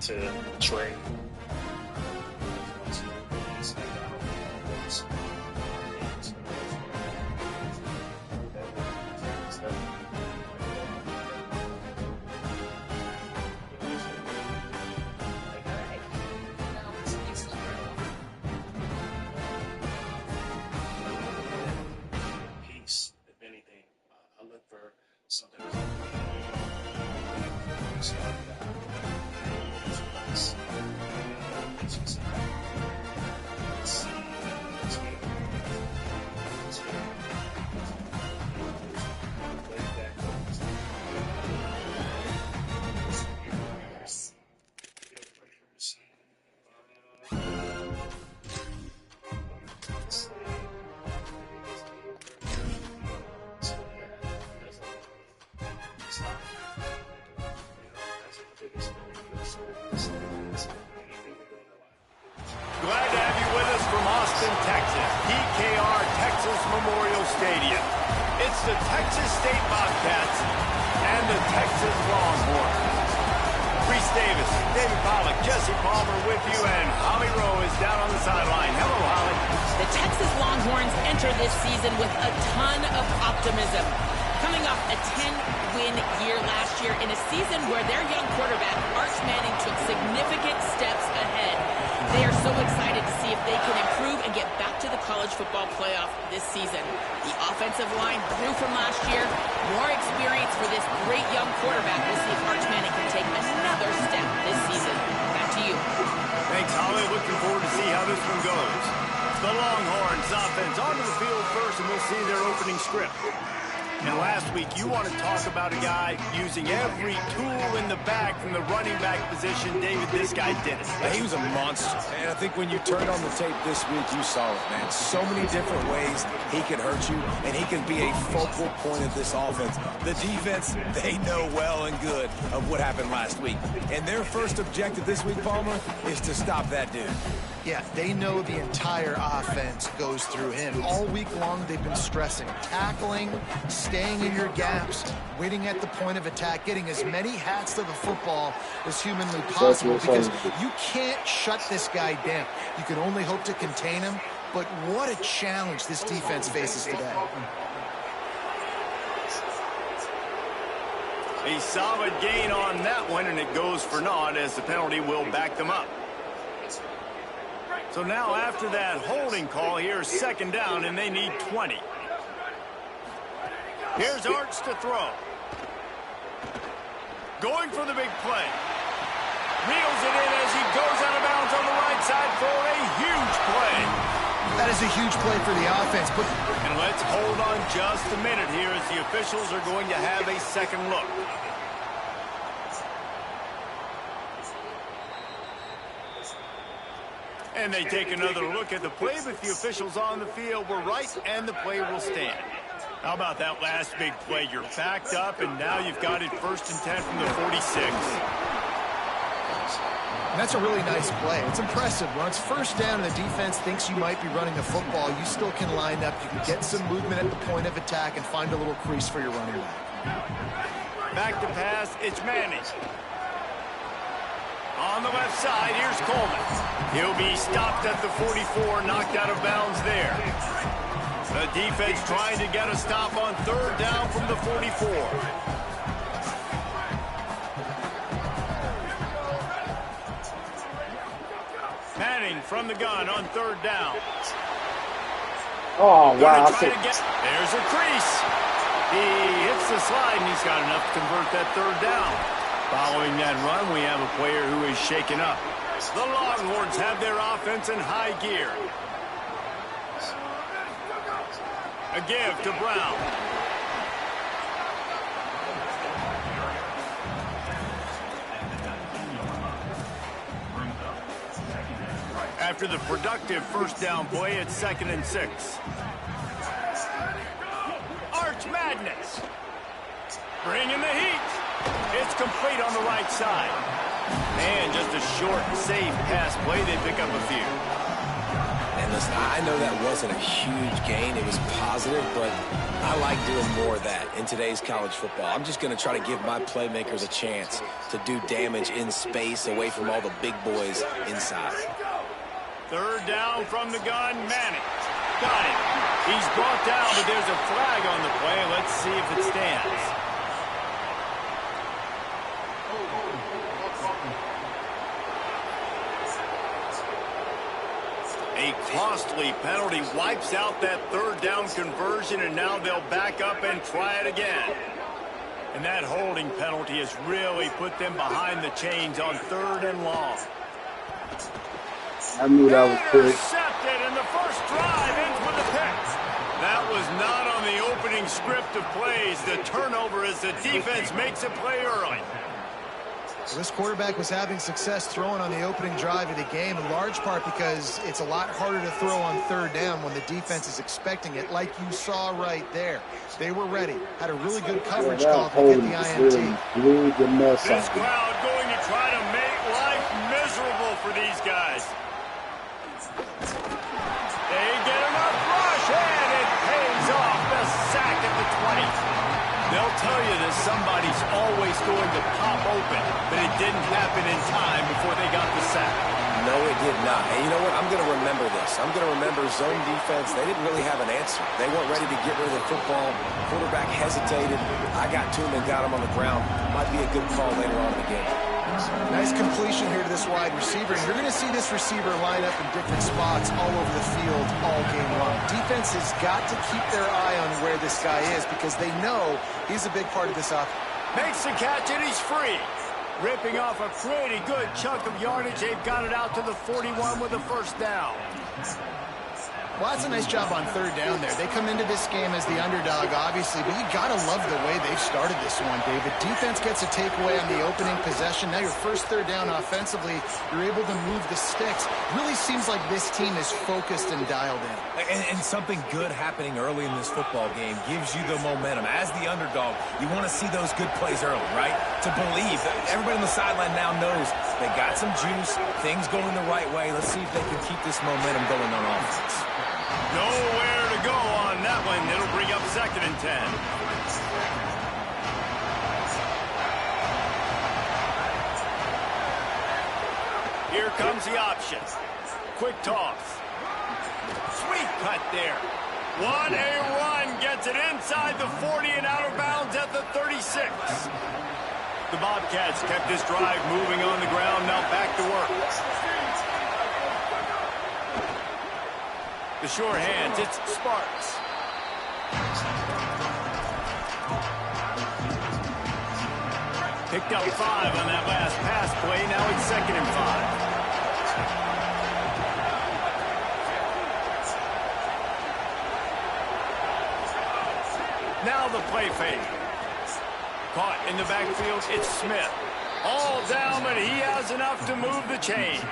To trade. Peace, if anything. I look for something. Glad to have you with us from Austin, Texas, PKR Texas Memorial Stadium. It's the Texas State Bobcats and the Texas Longhorns. Reese Davis, David Pollock, Jesse Palmer with you, and Holly Rowe is down on the sideline. Hello, Holly. The Texas Longhorns enter this season with a ton of optimism. Coming off a 10-win year last year in a season where their young quarterback, Arch Manning, took significant steps ahead. They are so excited to see if they can improve and get back to the college football playoff this season. The offensive line grew from last year. More experience for this great young quarterback. We'll see if Arch Manning can take another step this season. Back to you. Thanks, Holly. Looking forward to see how this one goes. The Longhorns offense onto the field first, and we'll see their opening script. And last week, you want to talk about a guy using every tool in the bag from the running back position. David, this guy did it. He was a monster. And I think when you turned on the tape this week, you saw it, man. So many different ways he can hurt you, and he can be a focal point of this offense. The defense, they know well and good of what happened last week. And their first objective this week, Palmer, is to stop that dude. Yeah, they know the entire offense goes through him. All week long, they've been stressing, tackling, staying in your gaps, waiting at the point of attack, getting as many hats to the football as humanly possible, because you can't shut this guy down. You can only hope to contain him, but what a challenge this defense faces today. A solid gain on that one, and it goes for naught as the penalty will back them up. So now after that holding call, here's second down, and they need 20. Here's Arch to throw. Going for the big play. Reels it in as he goes out of bounds on the right side for a huge play. That is a huge play for the offense. And let's hold on just a minute here as the officials are going to have a second look. And they take another look at the play, but the officials on the field were right, and the play will stand. How about that last big play? You're backed up, and now you've got it 1st and 10 from the 46. And that's a really nice play. It's impressive. When it's first down and the defense thinks you might be running the football, you still can line up. You can get some movement at the point of attack and find a little crease for your running back. Back to pass, it's Manning. On the left side, here's Coleman. He'll be stopped at the 44, knocked out of bounds there. The defense trying to get a stop on 3rd down from the 44. Manning from the gun on 3rd down. Oh, wow. There's a crease. He hits the slide, and he's got enough to convert that 3rd down. Following that run, we have a player who is shaken up. The Longhorns have their offense in high gear. A give to Brown. After the productive 1st down play, it's 2nd and 6. Arch Madness. Bringing the heat. It's complete on the right side. And just a short, safe pass play. They pick up a few. And listen, I know that wasn't a huge gain. It was positive, but I like doing more of that in today's college football. I'm just going to try to give my playmakers a chance to do damage in space away from all the big boys inside. 3rd down from the gun, Manning. Got it. He's brought down, but there's a flag on the play. Let's see if it stands. A costly penalty wipes out that 3rd down conversion, and now they'll back up and try it again. And that holding penalty has really put them behind the chains on 3rd and long. I knew that was quick. Intercepted, and the first drive ends with a pick. That was not on the opening script of plays. The turnover as the defense makes a play early. This quarterback was having success throwing on the opening drive of the game, in large part because it's a lot harder to throw on 3rd down when the defense is expecting it, like you saw right there. They were ready, had a really good coverage call to get the INT. Blew the mess out. This crowd going to try to make life miserable for these guys. They get enough rush, and it pays off. The sack at the 20. They'll tell you that somebody's always going to pop open, but it didn't happen in time before they got the sack. No, it did not. And you know what? I'm going to remember this. I'm going to remember zone defense. They didn't really have an answer. They weren't ready to get rid of the football. Quarterback hesitated. I got to him and got him on the ground. Might be a good call later on in the game. Nice completion here to this wide receiver. And you're going to see this receiver line up in different spots all over the field all game long. Defense has got to keep their eye on where this guy is because they know he's a big part of this offense. Makes the catch, and he's free. Ripping off a pretty good chunk of yardage. They've got it out to the 41 with the 1st down. Well, that's a nice job on third down there. They come into this game as the underdog, obviously, but you got to love the way they've started this one, David. Defense gets a takeaway on the opening possession. Now your first third down offensively, you're able to move the sticks. Really seems like this team is focused and dialed in. And something good happening early in this football game gives you the momentum. As the underdog, you want to see those good plays early, right? To believe that everybody on the sideline now knows they got some juice, things going the right way. Let's see if they can keep this momentum going on offense. Nowhere to go on that one. It'll bring up 2nd and 10. Here comes the option. Quick toss. Sweet cut there. What a run. Gets it inside the 40 and out of bounds at the 36. The Bobcats kept this drive moving on the ground. Now back to work. The sure hands, it's Sparks. Picked up 5 on that last pass play. Now it's 2nd and 5. Now the play fake. Caught in the backfield, it's Smith. All down, but he has enough to move the chains.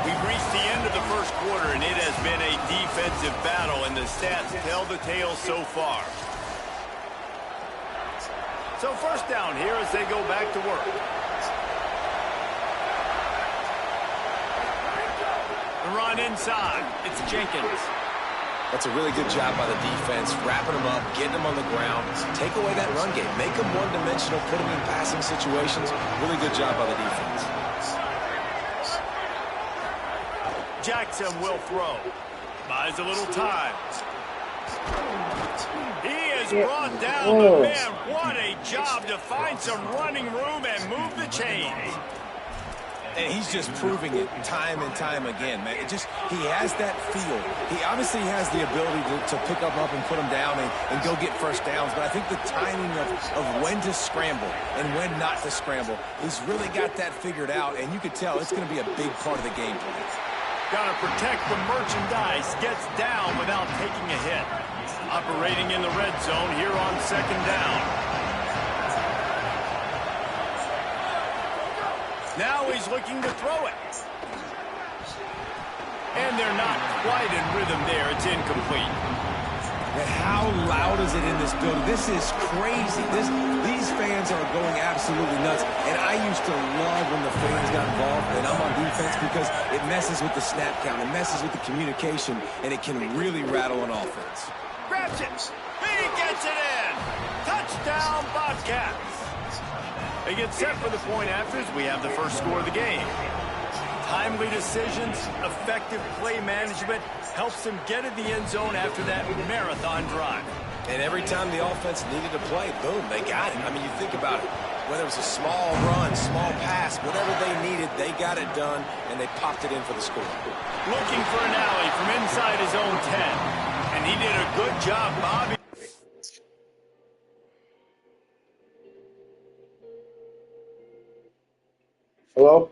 We've reached the end of the first quarter, and it has been a defensive battle, and the stats tell the tale so far. So first down here as they go back to work. The run inside. It's Jenkins. That's a really good job by the defense, wrapping them up, getting them on the ground. Take away that run game. Make them one-dimensional, put them in passing situations. Really good job by the defense. Jackson will throw. Buys a little time. He is brought down, but man, what a job to find some running room and move the chains. And he's just proving it time and time again, man. He has that feel. He obviously has the ability to pick them up and put them down and go get first downs, but I think the timing of when to scramble and when not to scramble, he's really got that figured out, and you can tell it's going to be a big part of the game plan. Got to protect the merchandise. Gets down without taking a hit. Operating in the red zone here on 2nd down. Now he's looking to throw it. And they're not quite in rhythm there. It's incomplete. And how loud is it in this building? This is crazy. These fans are going absolutely nuts. And I used to love when the fans got involved, and I'm on defense because it messes with the snap count. It messes with the communication, and it can really rattle an offense. Grabs it. He gets it in. Touchdown, Bobcats. They get set for the point afters. We have the first score of the game. Timely decisions, effective play management helps them get in the end zone after that marathon drive. And every time the offense needed to play, boom, they got it. I mean, you think about it. Whether it was a small run, small pass, whatever they needed, they got it done, and they popped it in for the score. Looking for an alley from inside his own 10. And he did a good job, Bobby. Hello?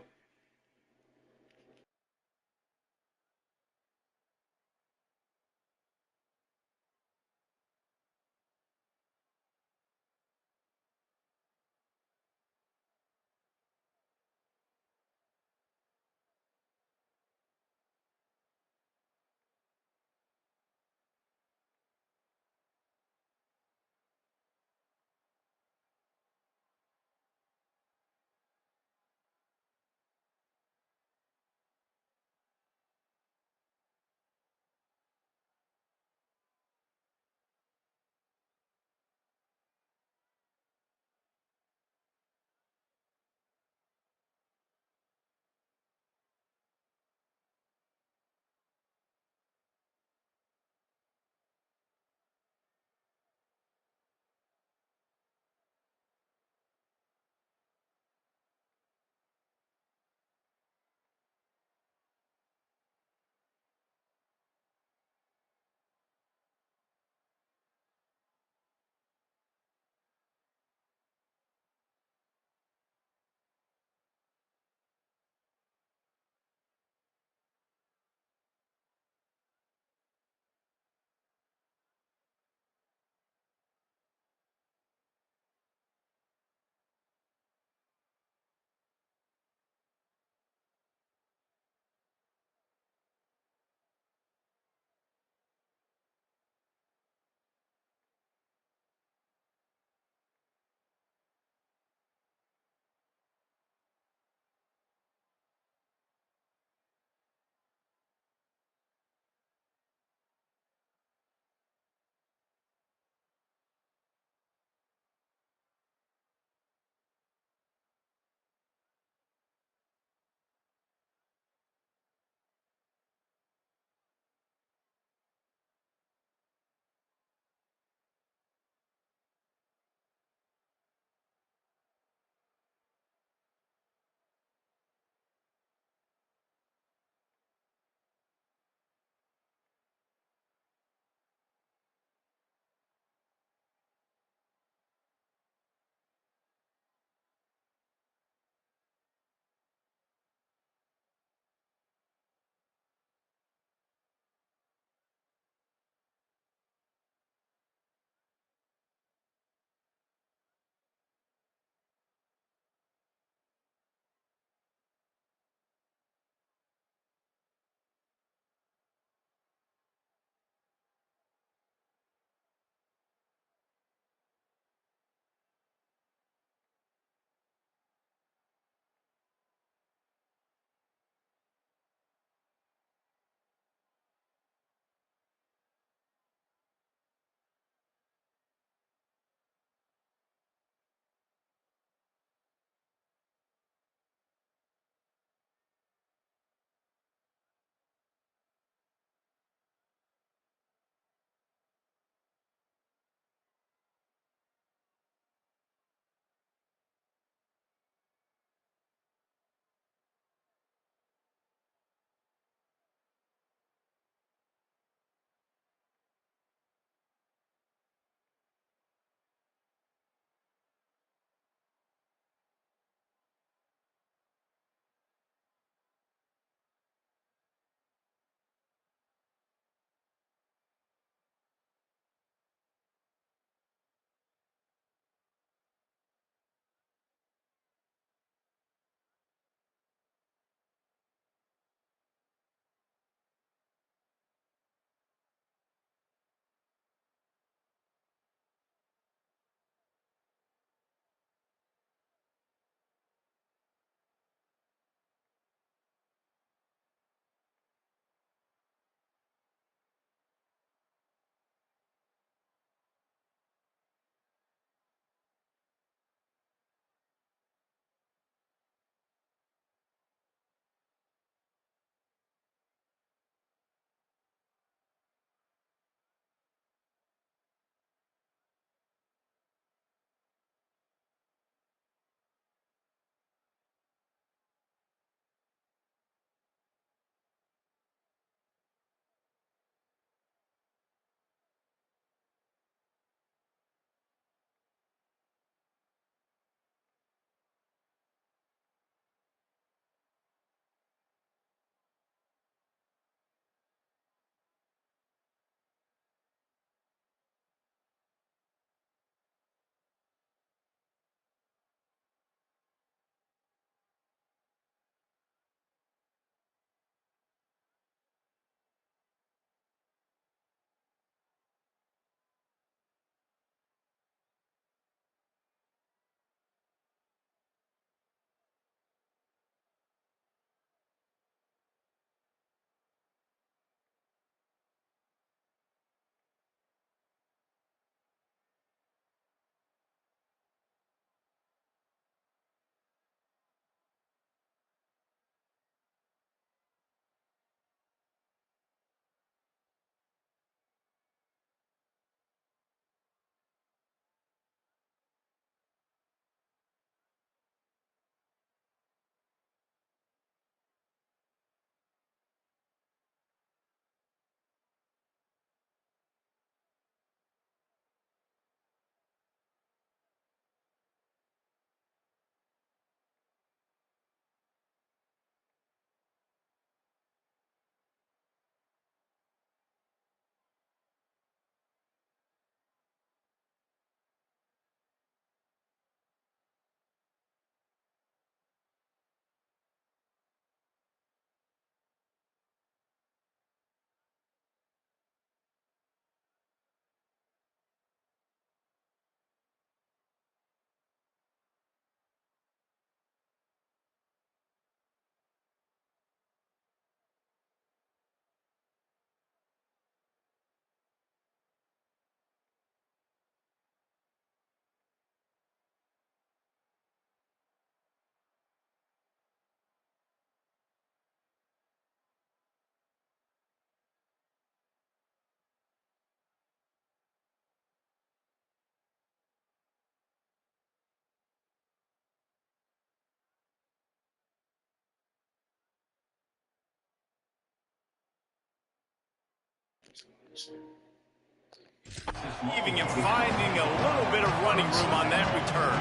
Even and finding a little bit of running room on that return.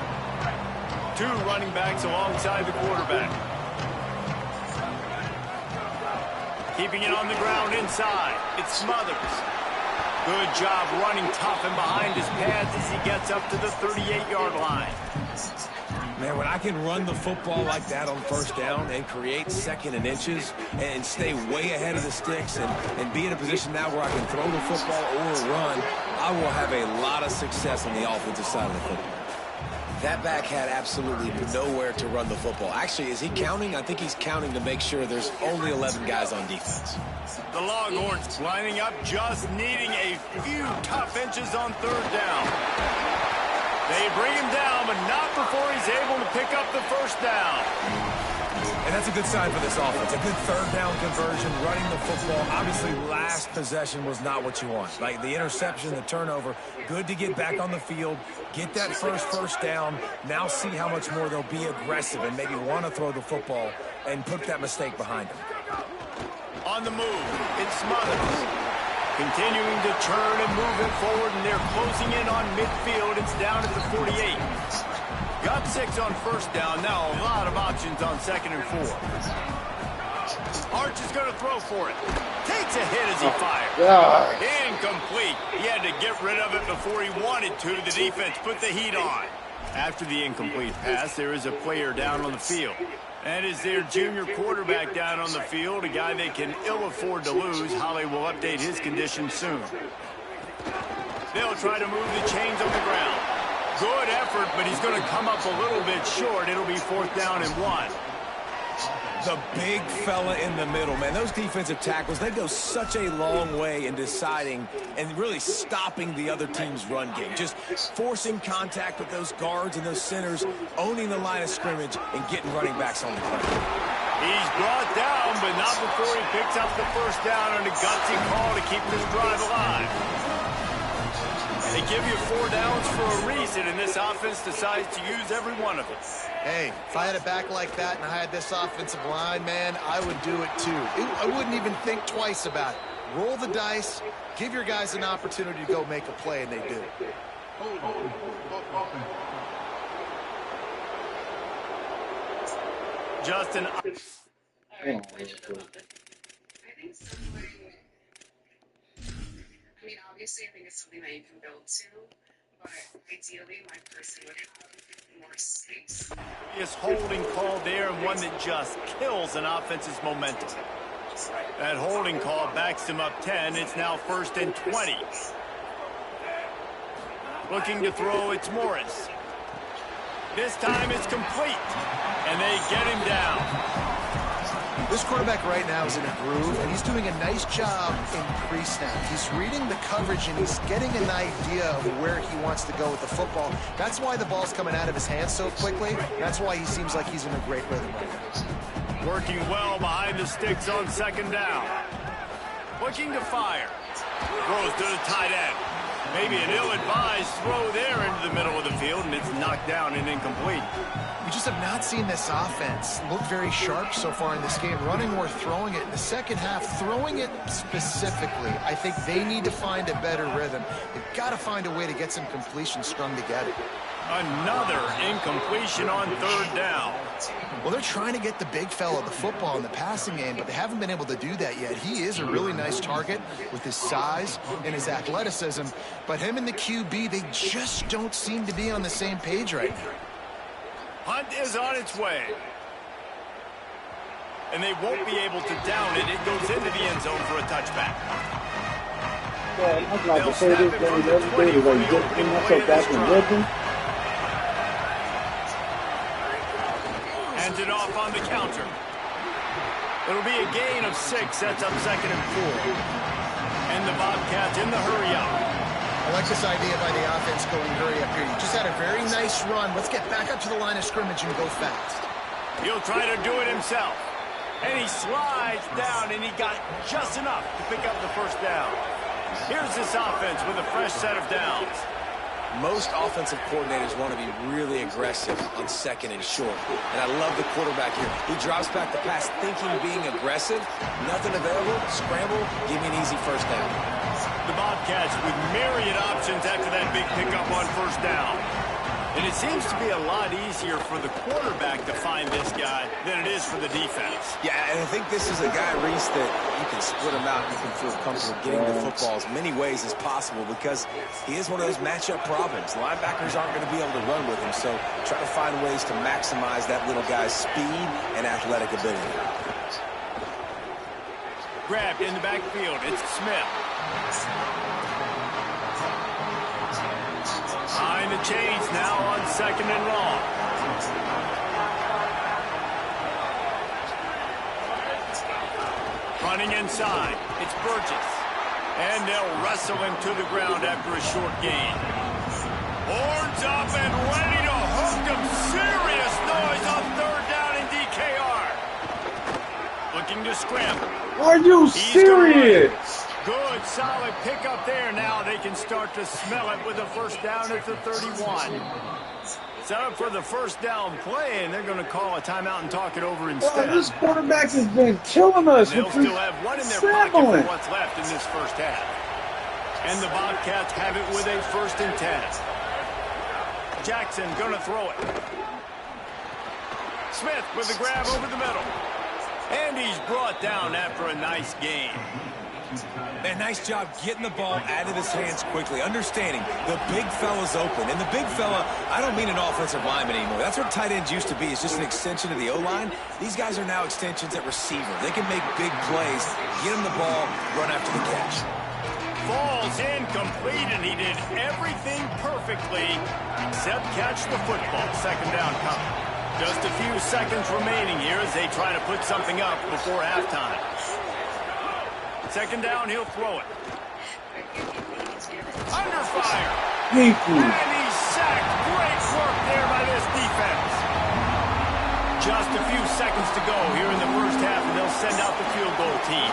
2 running backs alongside the quarterback. Keeping it on the ground inside. It's Smothers. Good job running tough and behind his pads as he gets up to the 38-yard line. Man, when I can run the football like that on first down and create second and inches and stay way ahead of the sticks and be in a position now where I can throw the football or run, I will have a lot of success on the offensive side of the football. That back had absolutely nowhere to run the football. Actually, is he counting? I think he's counting to make sure there's only 11 guys on defense. The Longhorns lining up, just needing a few tough inches on third down. They bring him down, but not before he's able to pick up the first down. And that's a good sign for this offense. A good third down conversion, running the football. Obviously, last possession was not what you want. Like the interception, the turnover, good to get back on the field, get that first down. Now see how much more they'll be aggressive and maybe want to throw the football and put that mistake behind them. On the move, it's Smothers. Continuing to turn and move it forward, and they're closing in on midfield. It's down at the 48. Got 6 on first down. Now a lot of options on 2nd and 4. Arch is going to throw for it. Takes a hit as he fires. Incomplete. He had to get rid of it before he wanted to. The defense put the heat on. After the incomplete pass, there is a player down on the field. That is their junior quarterback down on the field, a guy they can ill afford to lose. Holly will update his condition soon. They'll try to move the chains on the ground. Good effort, but he's going to come up a little bit short. It'll be 4th down and 1. The big fella in the middle, man. Those defensive tackles, they go such a long way in deciding and really stopping the other team's run game. Just forcing contact with those guards and those centers, owning the line of scrimmage, and getting running backs on the ground. He's brought down, but not before he picks up the first down on a gutsy call to keep this drive alive. They give you 4 downs for a reason, and this offense decides to use every one of them. Hey, if I had a back like that and I had this offensive line, man, I would do it too. I wouldn't even think twice about it. Roll the dice, give your guys an opportunity to go make a play, and they do. Justin. I think something, I mean, obviously I think it's something that you can build to, but ideally my person would have more space. His holding call there, and one that just kills an offense's momentum. That holding call backs him up 10. It's now 1st and 20. Looking to throw, it's Morris. This time it's complete, and they get him down. This quarterback right now is in a groove, and he's doing a nice job in pre-snap. He's reading the coverage, and he's getting an idea of where he wants to go with the football. That's why the ball's coming out of his hands so quickly. That's why he seems like he's in a great rhythm right now. Working well behind the sticks on 2nd down. Looking to fire. Throws to the tight end. Maybe an ill-advised throw there into the middle of the field, and it's knocked down and incomplete. We just have not seen this offense look very sharp so far in this game, running or throwing it. In the second half, throwing it specifically, I think they need to find a better rhythm. They've got to find a way to get some completions strung together. Another incompletion on 3rd down. Well, they're trying to get the big fella the football in the passing game, but they haven't been able to do that yet. He is a really nice target with his size and his athleticism, but him and the QB, they just don't seem to be on the same page right now. Hunt is on its way. And they won't be able to down it. It goes into the end zone for a touchback. Yeah, I'd like to say this game every day was getting myself back in rhythm. Hands it off on the counter. It'll be a gain of 6. Sets up 2nd and 4. And the Bobcats in the hurry up. I like this idea by the offense going hurry up here. You just had a very nice run. Let's get back up to the line of scrimmage and go fast. He'll try to do it himself. And he slides down, and he got just enough to pick up the first down. Here's this offense with a fresh set of downs. Most offensive coordinators want to be really aggressive on 2nd and short. And I love the quarterback here. He drops back the pass thinking being aggressive. Nothing available. Scramble. Give me an easy first down. Bobcats with myriad options after that big pickup on first down. And it seems to be a lot easier for the quarterback to find this guy than it is for the defense. Yeah, and I think this is a guy, Reese, that you can split him out. You can feel comfortable getting the football as many ways as possible because he is one of those matchup problems. Linebackers aren't going to be able to run with him, so try to find ways to maximize that little guy's speed and athletic ability. Grabbed in the backfield. It's Smith. Behind the chains now on 2nd and long. Running inside. It's Burgess. And they'll wrestle him to the ground after a short gain. Horns up and ready to hook him. Serious noise on 3rd down in DKR. Looking to scramble. Are you serious? Good, solid pickup there. Now they can start to smell it with a first down at the 31. Set up for the first down play, and they're going to call a timeout and talk it over instead. This quarterback has been killing us. They'll still have one in their pocket for what's left in this first half. And the Bobcats have it with a 1st and 10. Jackson going to throw it. Smith with the grab over the middle. And he's brought down after a nice gain. Man, nice job getting the ball out of his hands quickly, understanding the big fella's open. And the big fella, I don't mean an offensive lineman anymore. That's what tight ends used to be. It's just an extension of the O-line. These guys are now extensions at receiver. They can make big plays, get him the ball, run after the catch. Falls incomplete, and he did everything perfectly except catch the football. 2nd down coming. Just a few seconds remaining here as they try to put something up before halftime. 2nd down, he'll throw it. Under fire. Thank you. And he's sacked. Great work there by this defense. Just a few seconds to go here in the first half, and they'll send out the field goal team.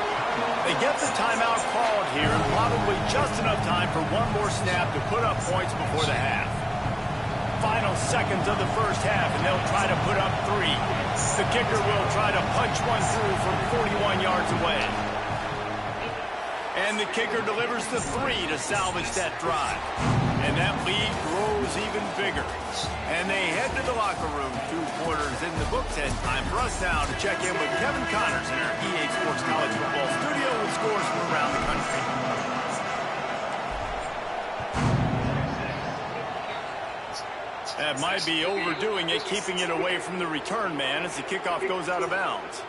They get the timeout called here, and probably just enough time for one more snap to put up points before the half. Final seconds of the first half, and they'll try to put up 3. The kicker will try to punch one through from 41 yards away. And the kicker delivers the 3 to salvage that drive. And that lead grows even bigger. And they head to the locker room. 2 quarters in the books, and time for us now to check in with Kevin Connors in our EA Sports College Football studio with scores from around the country. That might be overdoing it, keeping it away from the return man as the kickoff goes out of bounds.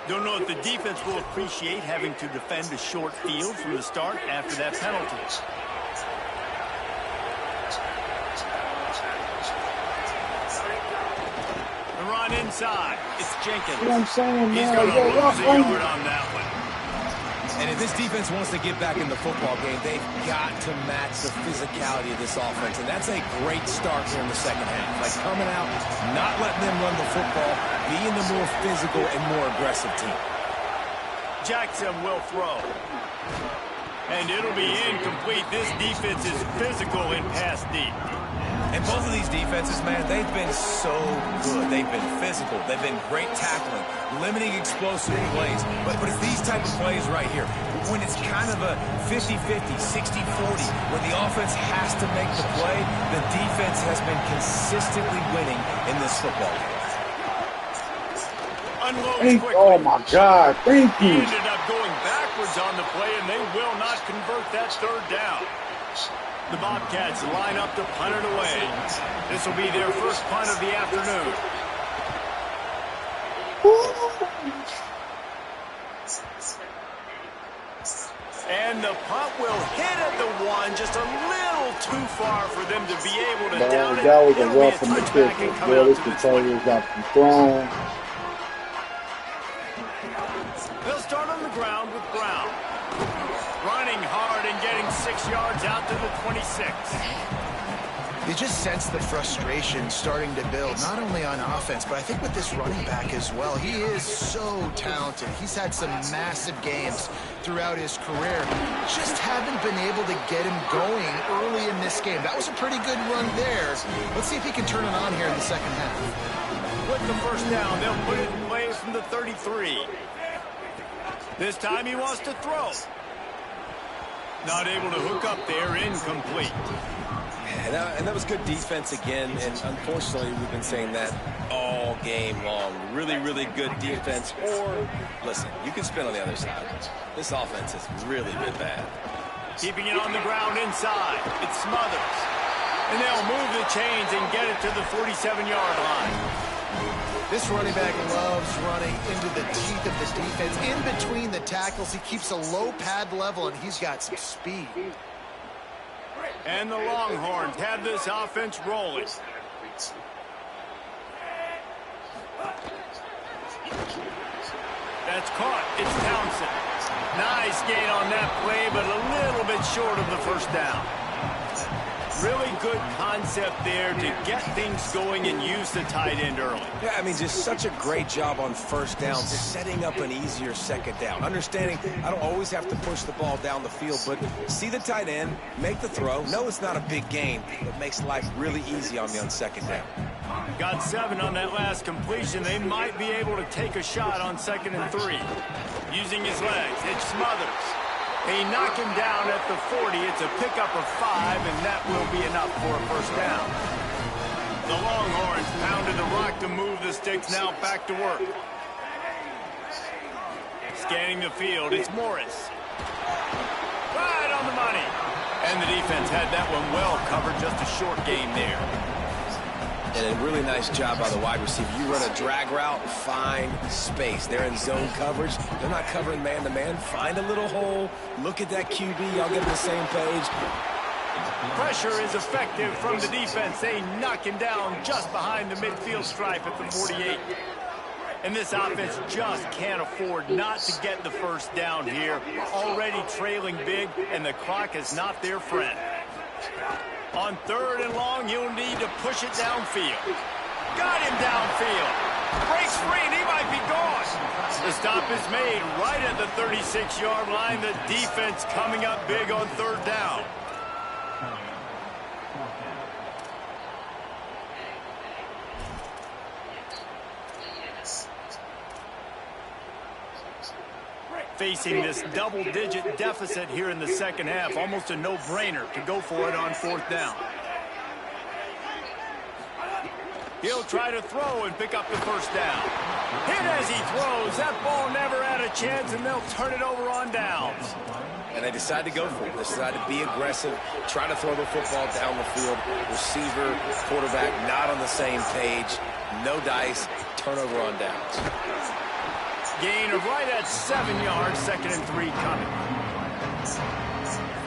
Don't know if the defense will appreciate having to defend a short field from the start after that penalty. The run inside. It's Jenkins. You know what I'm saying, He's man? going to lose a yard on that one. And if this defense wants to get back in the football game, they've got to match the physicality of this offense. And that's a great start here in the second half. Like coming out, not letting them run the football, being the more physical and more aggressive team. Jackson will throw. And it'll be incomplete. This defense is physical in pass deep. And both of these defenses, man, they've been so good. They've been physical. They've been great tackling, limiting explosive plays. But it's these type of plays right here, when it's kind of a 50-50, 60-40, where the offense has to make the play, the defense has been consistently winning in this football game. Unloads quickly. Oh, my God. Thank He you. ended up going backwards on the play, and they will not convert that 3rd down. The Bobcats line up to punt it away. This will be their first punt of the afternoon. And the punt will hit at the 1, just a little too far for them to be able to down it. That was a It'll be rough from the touchback kicker. and come Boy, out this to the controller got thrown. They'll start on the ground with Brown. Running hard and getting 6 yards out to the 26. You just sense the frustration starting to build, not only on offense, but I think with this running back as well. He is so talented. He's had some massive games throughout his career. Just haven't been able to get him going early in this game. That was a pretty good run there. Let's see if he can turn it on here in the second half. With the first down, they'll put it in play from the 33. This time he wants to throw. Not able to hook up there, incomplete. And that was good defense again, and unfortunately we've been saying that all game long. Really, really good defense, or, listen, you can spin on the other side. This offense has really been bad. Keeping it on the ground inside. It smothers. And they'll move the chains and get it to the 47-yard line. This running back loves running into the teeth of the defense. In between the tackles, he keeps a low pad level, and he's got some speed. And the Longhorns have this offense rolling. That's caught. It's Townsend. Nice gain on that play, but a little bit short of the first down. Really good concept there to get things going and use the tight end early. Yeah, I mean, just such a great job on first down, setting up an easier second down. Understanding I don't always have to push the ball down the field, but see the tight end, make the throw. No, it's not a big gain, but makes life really easy on me on second down. Got 7 on that last completion. They might be able to take a shot on 2nd and 3. Using his legs, it smothers. They knock him down at the 40. It's a pickup of 5, and that will be enough for a first down. The Longhorns pounded the rock to move the sticks. Now back to work. Scanning the field, it's Morris. Right on the money. And the defense had that one well covered. Just a short game there. And a really nice job by the wide receiver. You run a drag route, find space. They're in zone coverage. They're not covering man-to-man. Find a little hole. Look at that QB. Y'all get on the same page. Pressure is effective from the defense. They knock him down just behind the midfield stripe at the 48. And this offense just can't afford not to get the first down here. Already trailing big, and the clock is not their friend. On 3rd and long, you'll need to push it downfield. Got him downfield. Breaks free, and he might be gone. The stop is made right at the 36-yard line. The defense coming up big on 3rd down. Facing this double-digit deficit here in the second half, almost a no-brainer to go for it on 4th down. He'll try to throw and pick up the first down. Hit as he throws. That ball never had a chance, and they'll turn it over on downs. And they decide to go for it. They decide to be aggressive, try to throw the football down the field. Receiver, quarterback, not on the same page. No dice, turnover on downs. Gain of right at 7 yards, 2nd and 3 coming.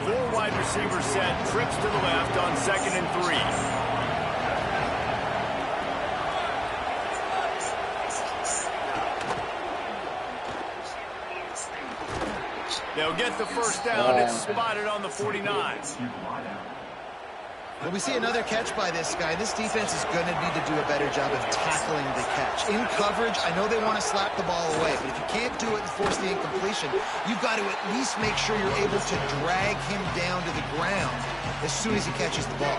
4 wide receivers set, trips to the left on 2nd and 3. They'll get the first down. It's spotted on the 49. When we see another catch by this guy, this defense is going to need to do a better job of tackling the catch. In coverage, I know they want to slap the ball away, but if you can't do it and force the incompletion, you've got to at least make sure you're able to drag him down to the ground as soon as he catches the ball.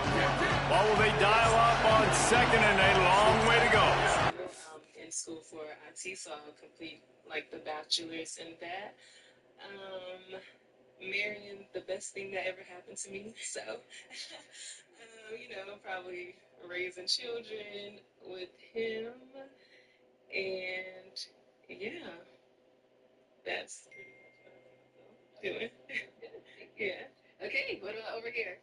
What will they dial up on 2nd and a long way to go? In school for IT, so I'll complete like the bachelor's in that. Marrying the best thing that ever happened to me, so you know, probably raising children with him, and yeah, that's pretty much what I'm doing. Yeah. Okay, what about over here?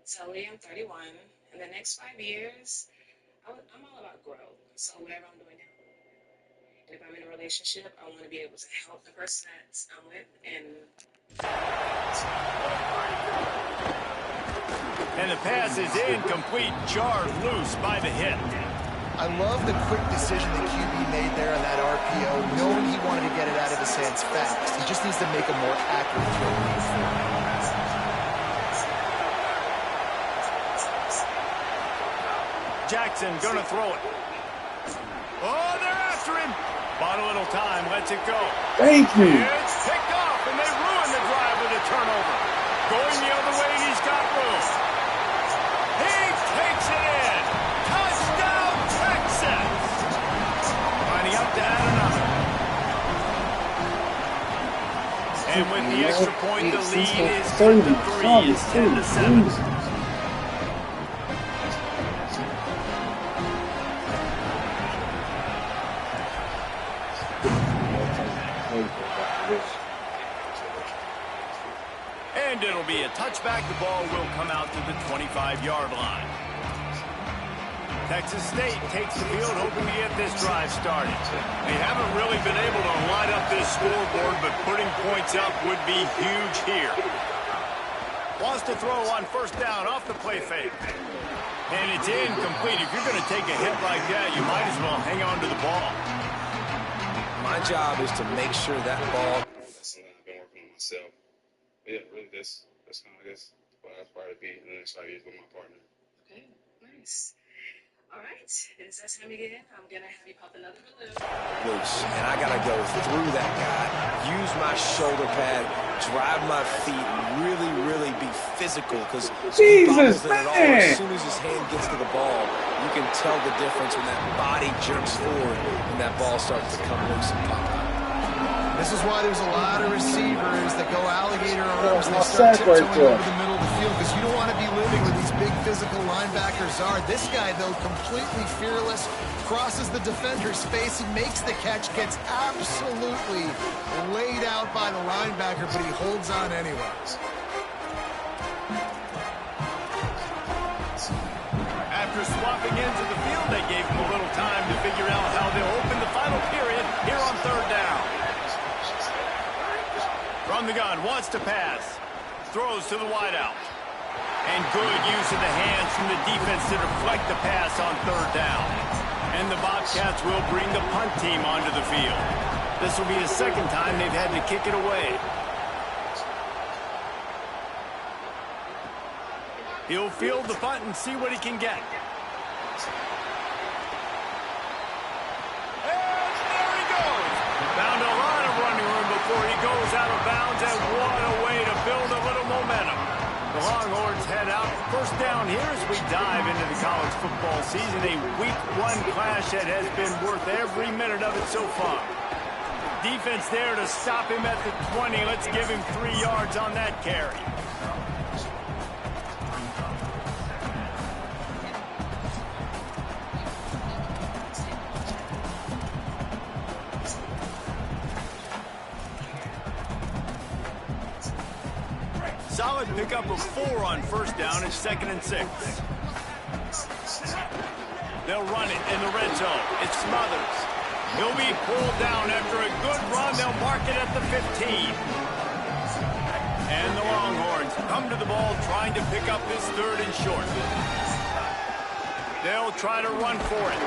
So I'm 31. In the next 5 years, I'm all about growth. So whatever I'm doing now. And if I'm in a relationship, I want to be able to help the person that I'm with And the pass is incomplete, jarred loose by the hit. I love the quick decision that QB made there on that RPO, knowing he wanted to get it out of his hands fast. He just needs to make a more accurate throw. Jackson gonna throw it. Oh, they're after him. Bought a little time, lets it go. Thank you. It's picked off, and they ruin the drive with a turnover. Going the other way, and he's got room. He takes it in. Touchdown, Texas. Lining up to add another. And with the extra point, the lead is 30. 10-3. It's 10-7. And it'll be a touchback. The ball will come out to the 25-yard line. Texas State takes the field, hoping to get this drive started. They haven't really been able to line up this scoreboard, but putting points up would be huge here. Wants to throw on first down off the play fake. And it's incomplete. If you're going to take a hit like that, you might as well hang on to the ball. My job is to make sure that ball. That's something I've been working on myself. But yeah, really, that's kind of, I guess, what I aspire to be in the next 5 years with my partner. Okay, nice. All right, it's that time again. I'm going to have you pop another balloon. Loose, and I got to go through that guy, use my shoulder pad, drive my feet, really be physical, because Jesus, man! As soon as his hand gets to the ball, you can tell the difference when that body jerks forward and that ball starts to come loose and pop out. This is why there's a lot of receivers that go alligator arms and they my start sack right tiptoeing there. over the middle of the field because you don't want to be living where these big physical linebackers are. This guy, though, completely fearless, crosses the defender's face, he makes the catch, gets absolutely laid out by the linebacker, but he holds on anyway. After swapping into the field, they gave him a little time to figure out how they'll open the final period here on third down. From the gun, wants to pass. Throws to the wideout. And good use of the hands from the defense to deflect the pass on third down. And the Bobcats will bring the punt team onto the field. This will be the second time they've had to kick it away. He'll field the punt and see what he can get. And there he goes. Found a lot of running room before he goes out of bounds, and what a way to build a little momentum. The Longhorns head out. First down here as we dive into the college football season. A week one clash that has been worth every minute of it so far. Defense there to stop him at the 20. Let's give him 3 yards on that carry. Solid pickup of 4 on first down. It's 2nd and 6. They'll run it in the red zone. It's Smothers. He'll be pulled down after a good run. They'll mark it at the 15. And the Longhorns come to the ball trying to pick up this 3rd and short. They'll try to run for it.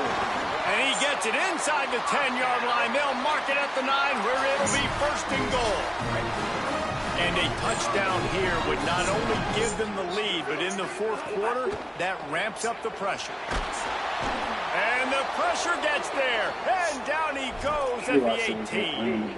And he gets it inside the 10-yard line. They'll mark it at the 9 where it'll be 1st and goal. And a touchdown here would not only give them the lead, but in the 4th quarter, that ramps up the pressure. And the pressure gets there. And down he goes at the 18.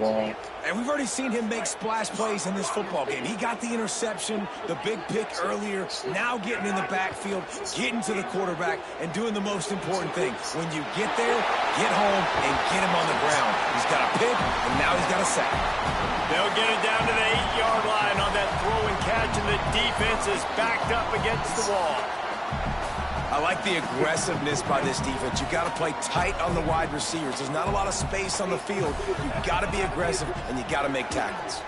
And we've already seen him make splash plays in this football game. He got the interception, the big pick earlier, now getting in the backfield, getting to the quarterback, and doing the most important thing. When you get there, get home, and get him on the ground. He's got a pick, and now he's got a sack. They'll get it down to the 8-yard line on that throw and catch, and the defense is backed up against the wall. I like the aggressiveness by this defense. You've got to play tight on the wide receivers. There's not a lot of space on the field. You've got to be aggressive, and you've got to make tackles.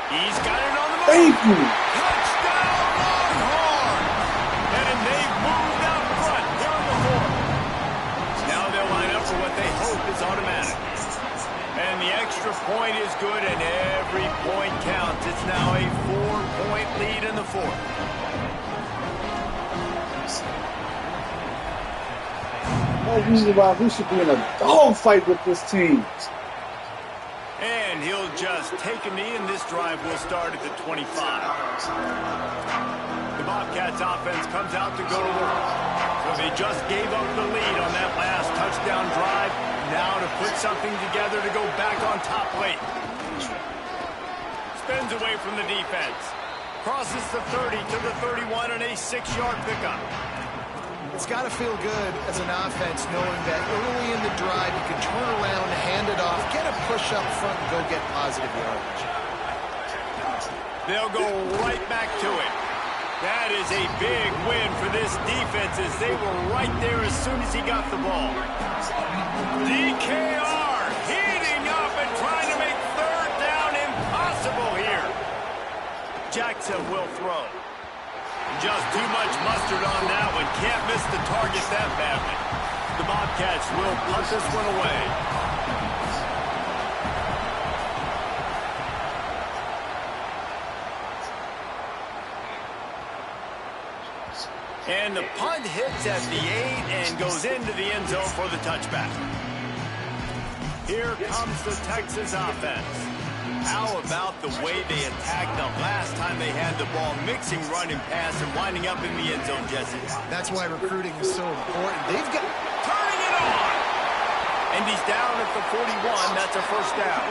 He's got it on the move. Thank you. Touchdown, Longhorn! And they've moved out front here in the 4th. Now they'll line up for what they hope is automatic. And the extra point is good, and every point counts. It's now a 4-point lead in the 4th. That's usually why we should be in a dogfight with this team. And he'll just take a knee, and this drive will start at the 25. The Bobcats offense comes out to go to work. So they just gave up the lead on that last touchdown drive. Now to put something together to go back on top late. Spins away from the defense. Crosses the 30 to the 31 and a 6-yard pickup. It's got to feel good as an offense knowing that early in the drive you can turn around, hand it off, get a push up front, and go get positive yardage. They'll go right back to it. That is a big win for this defense as they were right there as soon as he got the ball. DKR heating up and trying to make third down impossible here. Jackson will throw. Just too much mustard on that one. Can't miss the target that badly. The Bobcats will punt this one away. And the punt hits at the 8 and goes into the end zone for the touchback. Here comes the Texas offense. How about the way they attacked the last time they had the ball, mixing run and pass and winding up in the end zone, Jesse? That's why recruiting is so important. They've got... Turning it on! And he's down at the 41. That's a first down.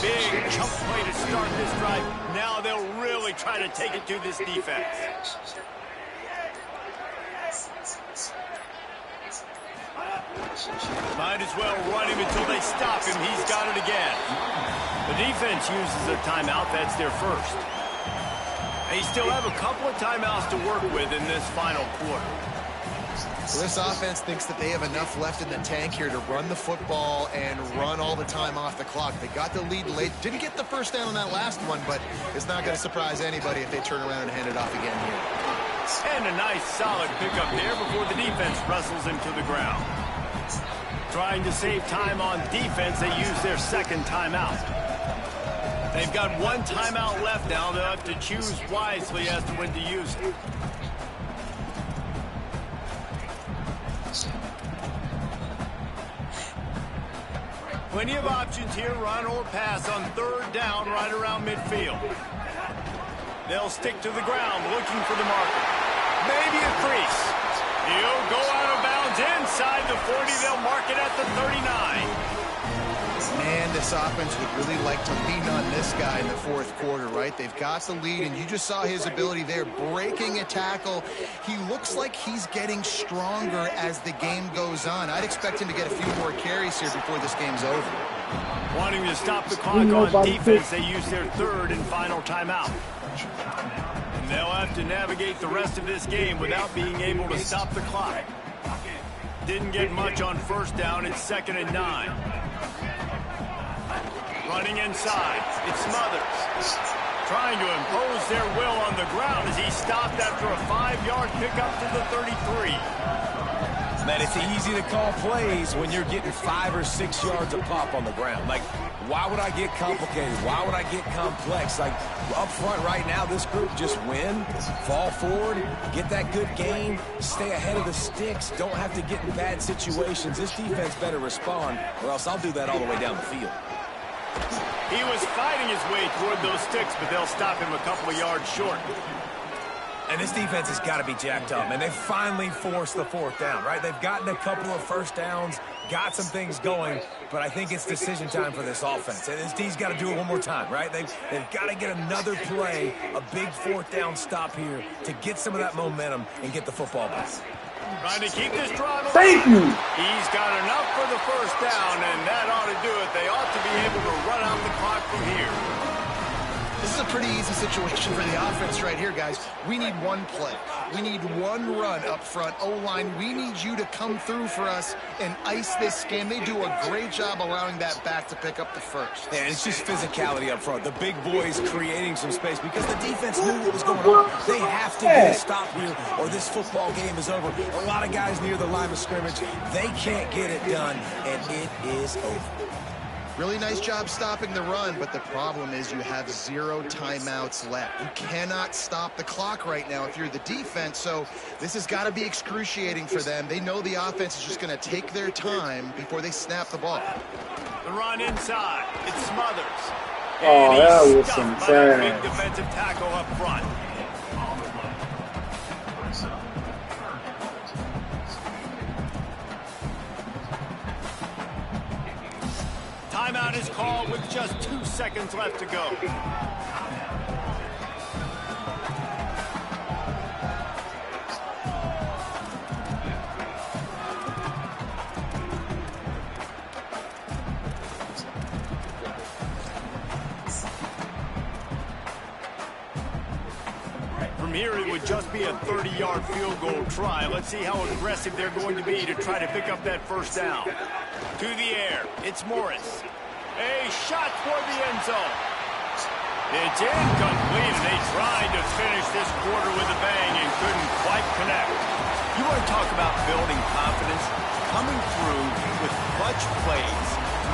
Big chunk play to start this drive. Now they'll really try to take it to this defense. Might as well run him until they stop him. He's got it again. The defense uses a timeout. That's their first. They still have a couple of timeouts to work with in this final quarter. So this offense thinks that they have enough left in the tank here to run the football and run all the time off the clock. They got the lead late. Didn't get the first down on that last one, but it's not going to surprise anybody if they turn around and hand it off again here. And a nice solid pickup there before the defense wrestles him to the ground. Trying to save time on defense, they use their second timeout. They've got one timeout left now. They'll have to choose wisely as to when to use it. Plenty of options here, run or pass on third down right around midfield. They'll stick to the ground looking for the marker. Maybe a crease. He'll go out of bounds inside the 40. They'll mark it at the 39. Man, this offense would really like to lean on this guy in the fourth quarter, right? They've got the lead, and you just saw his ability there, breaking a tackle. He looks like he's getting stronger as the game goes on. I'd expect him to get a few more carries here before this game's over. Wanting to stop the clock on defense, they use their third and final timeout. And they'll have to navigate the rest of this game without being able to stop the clock. Didn't get much on first down. It's 2nd and 9. Running inside, it's Smothers. Trying to impose their will on the ground as he stopped after a 5-yard pickup to the 33. Man, it's easy to call plays when you're getting 5 or 6 yards a pop on the ground. Like, why would I get complicated? Why would I get complex? Like, up front right now, this group just win, fall forward, get that good gain, stay ahead of the sticks, don't have to get in bad situations. This defense better respond, or else I'll do that all the way down the field. He was fighting his way toward those sticks, but they'll stop him a couple of yards short. And this defense has got to be jacked up, man. They finally forced the fourth down, right? They've gotten a couple of first downs, got some things going, but I think it's decision time for this offense. And this D's got to do it one more time, right? They've got to get another play, a big fourth down stop here to get some of that momentum and get the football back. Trying to keep this drive alive. Thank you. He's got enough for the first down, and that ought to do it. They ought to be able to run out the clock from here. This is a pretty easy situation for the offense right here, guys. We need one play. We need one run up front. O-line, we need you to come through for us and ice this game. They do a great job allowing that back to pick up the first. Yeah, it's just physicality up front. The big boys creating some space because the defense knew what was going on. They have to get a stop here or this football game is over. A lot of guys near the line of scrimmage, they can't get it done, and it is over. Really nice job stopping the run, but the problem is you have 0 timeouts left. You cannot stop the clock right now if you're the defense, so this has got to be excruciating for them. They know the offense is just going to take their time before they snap the ball. The run inside. It's Smothers. Oh, that and was he's some stuffed by a big trash. defensive tackle up front. Timeout is called with just 2 seconds left to go. here, it would just be a 30-yard field goal try. Let's see how aggressive they're going to be to try to pick up that first down. To the air, it's Morris. A shot toward the end zone. It's incomplete. They tried to finish this quarter with a bang and couldn't quite connect. You want to talk about building confidence? Coming through with clutch plays,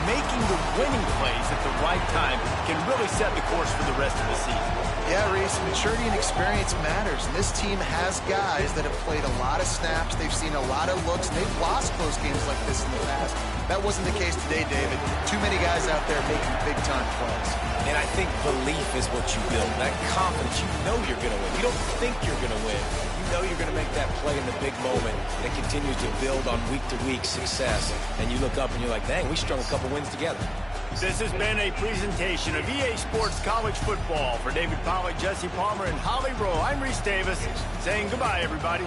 making the winning plays at the right time can really set the course for the rest of the season. Yeah, Reese, maturity and experience matters, and this team has guys that have played a lot of snaps. They've seen a lot of looks. They've lost close games like this in the past. That wasn't the case today, David. Too many guys out there making big-time plays. And I think belief is what you build. That confidence, you know you're going to win. You don't think you're going to win. You know you're going to make that play in the big moment that continues to build on week-to-week success. And you look up and you're like, dang, we strung a couple wins together. This has been a presentation of EA Sports College Football. For David Pollack, Jesse Palmer, and Holly Rowe, I'm Reese Davis, saying goodbye, everybody.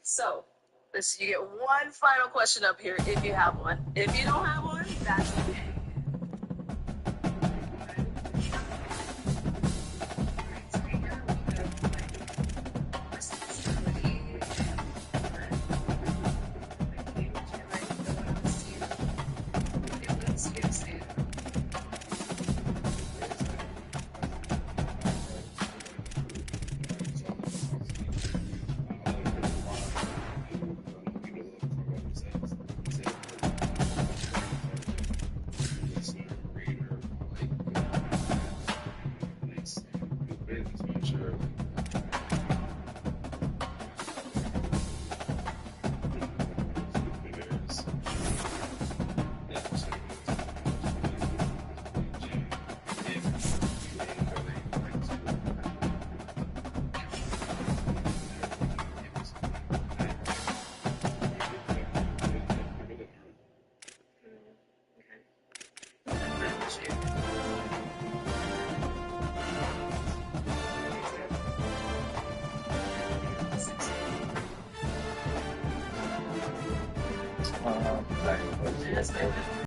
So, listen, you get one final question up here if you have one. If you don't have one, that's okay.